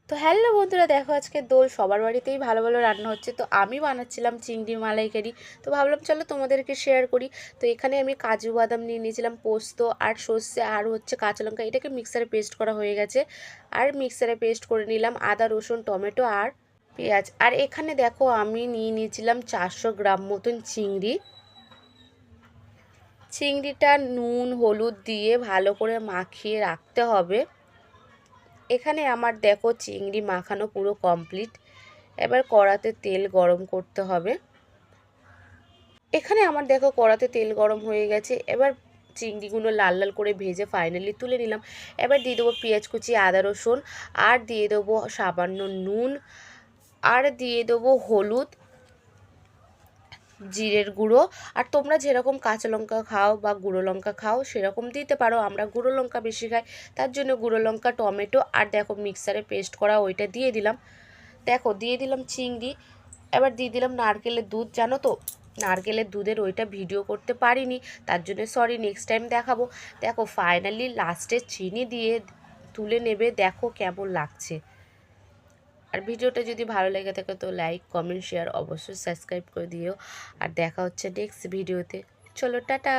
তো হ্যালো বন্ধুরা, দেখো আজকে দোল সবার বাড়িতেই ভালো ভালো রান্না হচ্ছে। তো আমি বানাচ্ছিলাম চিংড়ি মালাইকারি। তো ভাবলাম চলো তোমাদেরকে শেয়ার করি। তো এখানে আমি কাজু বাদাম নিয়ে নিয়েছিলাম, পোস্ত আর সর্ষে আর হচ্ছে কাঁচা লঙ্কা, এটাকে মিক্সারে পেস্ট করা হয়ে গেছে। আর মিক্সারে পেস্ট করে নিলাম আদা রসুন টমেটো আর পেঁয়াজ। আর এখানে দেখো আমি নিয়ে নিয়েছিলাম 400 গ্রাম মতন চিংড়ি। চিংড়িটা নুন হলুদ দিয়ে ভালো করে মাখিয়ে রাখতে হবে। এখানে আমার দেখো চিংড়ি মাখানো পুরো কমপ্লিট। এবার কড়াতে তেল গরম করতে হবে। এখানে আমার দেখো কড়াতে তেল গরম হয়ে গেছে। এবার চিংড়িগুলো লাল লাল করে ভেজে ফাইনালি তুলে নিলাম। এবার দিয়ে দেবো পেঁয়াজ কুচি আদা রসুন, আর দিয়ে দেবো সামান্য নুন, আর দিয়ে দেবো হলুদ, জিরের গুঁড়ো। আর তোমরা যেরকম কাঁচা লঙ্কা খাও বা গুঁড়ো লঙ্কা খাও সেরকম দিতে পারো। আমরা গুঁড়ো লঙ্কা বেশি খাই, তার জন্য গুঁড়ো লঙ্কা টমেটো আর দেখো মিক্সারে পেস্ট করা ওইটা দিয়ে দিলাম। দেখো দিয়ে দিলাম চিংড়ি। এবার দিয়ে দিলাম নারকেলের দুধ। জানো তো নারকেলের দুধের ওইটা ভিডিও করতে পারিনি, তার জন্য সরি, নেক্সট টাইম দেখাবো। দেখো ফাইনালি লাস্টে চিনি দিয়ে তুলে নেবে, দেখো কেমন লাগছে। আর ভিডিওটা যদি ভালো লেগে থাকে তো লাইক কমেন্ট শেয়ার অবশ্যই সাবস্ক্রাইব করে দিও। আর দেখা হচ্ছে নেক্সট ভিডিওতে। চলো টাটা।